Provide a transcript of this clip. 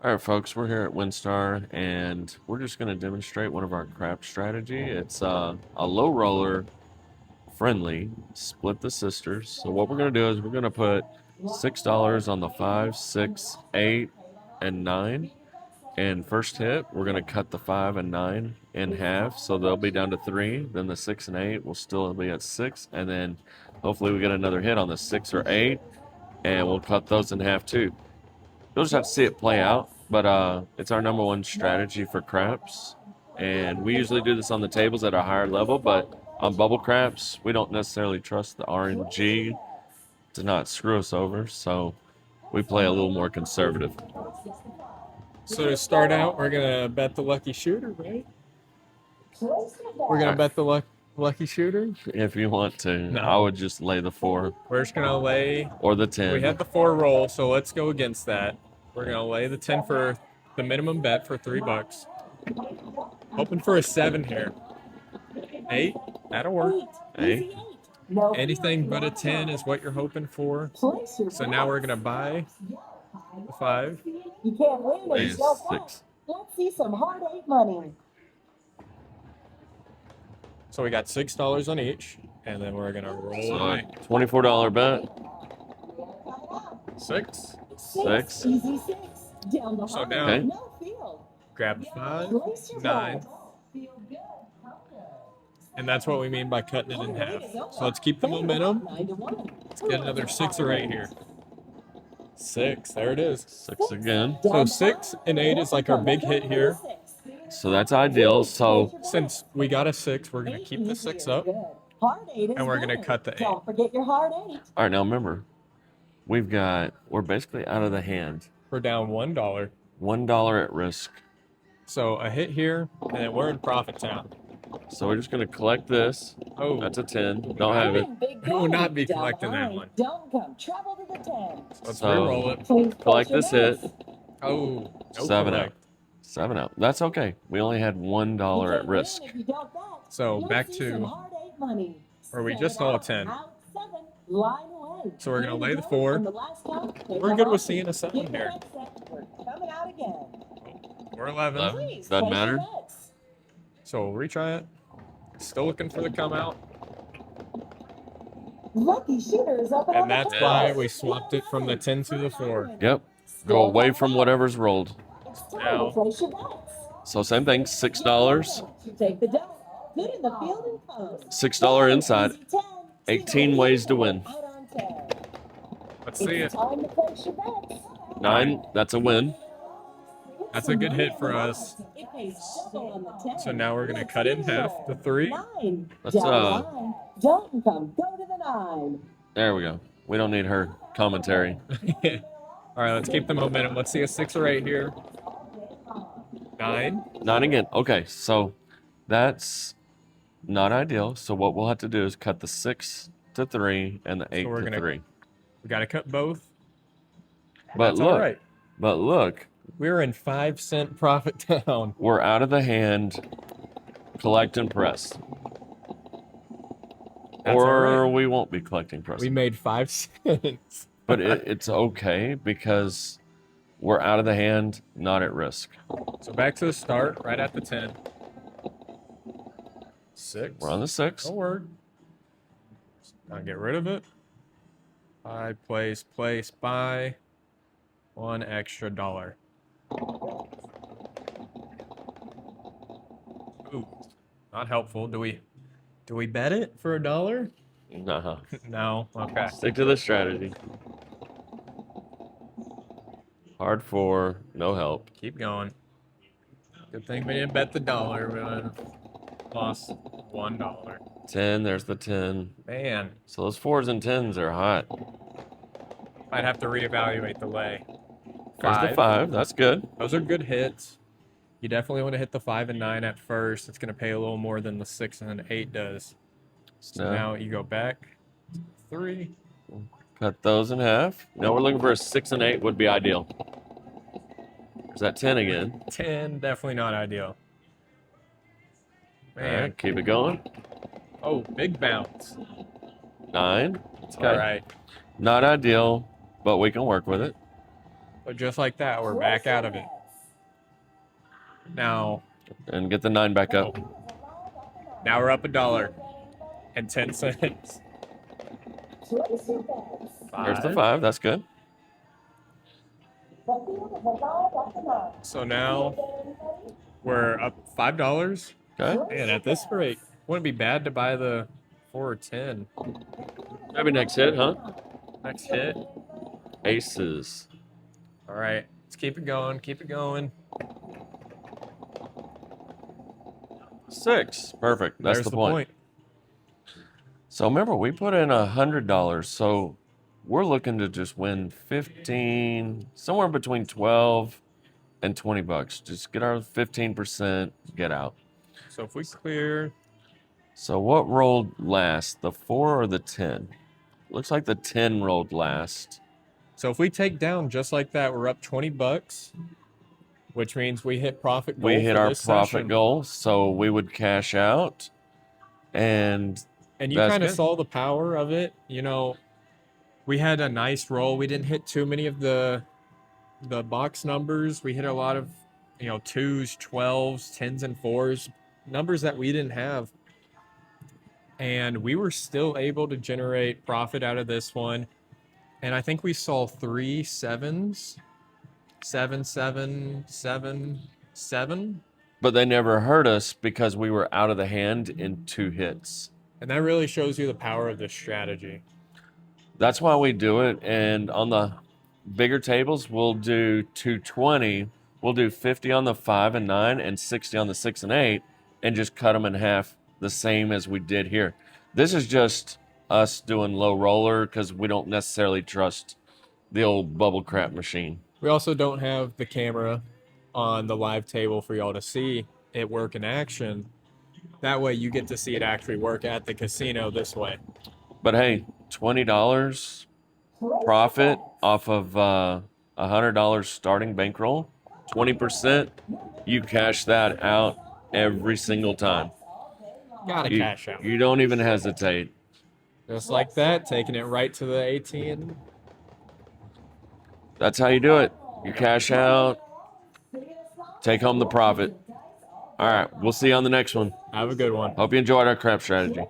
All right, folks, we're here at Winstar, and we're just going to demonstrate one of our crap strategy. It's a low roller friendly split the sisters. So what we're going to do is we're going to put $6 on the 5, 6, 8, and 9. And first hit, we're going to cut the 5 and 9 in half, so they'll be down to 3. Then the 6 and 8 will still be at 6, and then hopefully we get another hit on the 6 or 8, and we'll cut those in half too. You'll just have to see it play out. But it's our number one strategy for craps. And we usually do this on the tables at a higher level, but on bubble craps, we don't necessarily trust the RNG to not screw us over. So we play a little more conservative. So to start out, we're going to bet the lucky shooter, right? We're going to bet the lucky shooter? If you want to, No. I would just lay the 4 We're just going to lay. or the 10. We had the 4 roll, so let's go against that. We're going to lay the 10 for the minimum bet for $3. Hoping for a 7 here. 8, that'll work. 8. Anything but a 10 is what you're hoping for. So now we're going to buy the 5. You can't win when you sell 6. Let's see some hard 8 money. So we got $6 on each, and then we're going to roll So $24 bet. 6. 6. Easy 6. Down the So hard, now- Okay. no field. Grab the 5, Place your 9. bets. And that's what we mean by cutting it in half. So let's keep the momentum. 9 to 1. Let's get another 6 or 8 here. 6, there it is. 6 again. So 6 and 8 is like our big hit here. So that's ideal. So Since we got a 6, we're going to keep the 6 up. Hard 8 is And we're gonna good. cut the 8. Don't forget your hard 8. all right, now remember, we're basically out of the hand. We're down $1. $1 at risk. So a hit here, and then we're in profit town. So we're just gonna collect this. Oh, That's a 10. Don't have it. We will not be collecting that one. Don't come. Travel to the 10. let's So- reroll it. Please Collect place this your hit. bets. Oh, no 7 out. collect. 7 out. That's okay. We only had $1 You at can't risk. win if you don't bet. So Let's back see to some hard 8 money. where we 7 just saw a out, 10. out 7, line away. So we're gonna Ready lay to the go? 4. On the last count, take We're them good with off. seeing a 7 Get your here. bets set. We're coming out again. We're 11. 11. Please Doesn't place your matter. bets. So we'll retry it. Still looking for the come out. Lucky shooters up And that's why we swapped it from the 10 to the 4. Yep. Go away from whatever's rolled. Now- Place your bets. So same thing. $6. Take the dough. Put in the field and post. $6 inside. Easy 10. 18 ways to win. Out on 10. Let's see It's it. time to place your bets. 9. That's a win. That's a good hit for us. It pays double on the 10. So now we're going to cut it in half to 3. 9. Let's, Down the line. Don't come. Go to the 9. There we go. We don't need her commentary. All right, let's keep the momentum. Let's see a 6 or 8 here. 9. 9 again. Okay, so that's not ideal. So what we'll have to do is cut the 6 to 3 and the 8 we're to gonna- 3. We got to cut both. But That's look, all right. but look, We're in 5-cent profit down. we're out of the hand. Collect and press. That's Or all right. we won't be collecting press. We made 5 cents. But it's okay because we're out of the hand, not at risk. So back to the start, right at the 10. 6. We're on the 6. No word. Now get rid of it. Buy, place, buy. $1 extra. Ooh, not helpful. Do we bet it for $1? Nah. No. Okay. Stick to the strategy. Hard 4, no help. Keep going. Good thing we didn't bet the dollar. We would have lost $1. 10, there's the 10. Man, So those 4s and 10s are hot. I'd have to reevaluate the lay. There's the 5, that's good. Those are good hits. You definitely want to hit the 5 and 9 at first. It's going to pay a little more than the 6 and 8 does. So Now, now you go back. 3. cut those in half. Now we're looking for a 6 and 8 would be ideal. There's that 10 again. 10, definitely not ideal. All Man. right, keep it going. Oh, big bounce. 9. All right. Not ideal, but we can work with it. So just like that, we're back out of it. Now, And get the 9 back up. now we're up $1.10. Place your bets. There's the 5. That's good. The field is arrived at the 9. So now we're up $5. Okay. And at this rate, wouldn't be bad to buy the 4 or 10. Maybe next hit, huh? Next hit. Aces. All right, let's keep it going. Keep it going. 6. Perfect. That's There's the point. So remember, we put in $100. So we're looking to just win 15, somewhere between 12 and 20 bucks. Just get our 15%, get out. So if we clear, So what rolled last, the 4 or the 10? Looks like the 10 rolled last. so if we take down just like that, we're up 20 bucks, which means we hit profit goal. We hit for our this profit session. goal, so we would cash out. And And you that's kind of good. saw the power of it. You know, we had a nice roll. We didn't hit too many of the box numbers. We hit a lot of, 2s, 12s, 10s, and 4s, numbers that we didn't have. And we were still able to generate profit out of this one. And I think we saw 3 7s, 7, 7, 7, 7. but they never hurt us because we were out of the hand in 2 hits. And that really shows you the power of this strategy. That's why we do it. And on the bigger tables, we'll do 220. We'll do 50 on the 5 and 9 and 60 on the 6 and 8 and just cut them in half the same as we did here. This is just us doing low roller because we don't necessarily trust the old bubble crap machine. We also don't have the camera on the live table for y'all to see it work in action. That way you get to see it actually work at the casino this way. But hey, $20 profit off of $100 starting bankroll, 20%, you cash that out every single time. Gotta cash out. You don't even hesitate. Just like that, taking it right to the ATM. That's how you do it. You cash out, take home the profit. All right, we'll see you on the next one. Have a good one. Hope you enjoyed our crap strategy.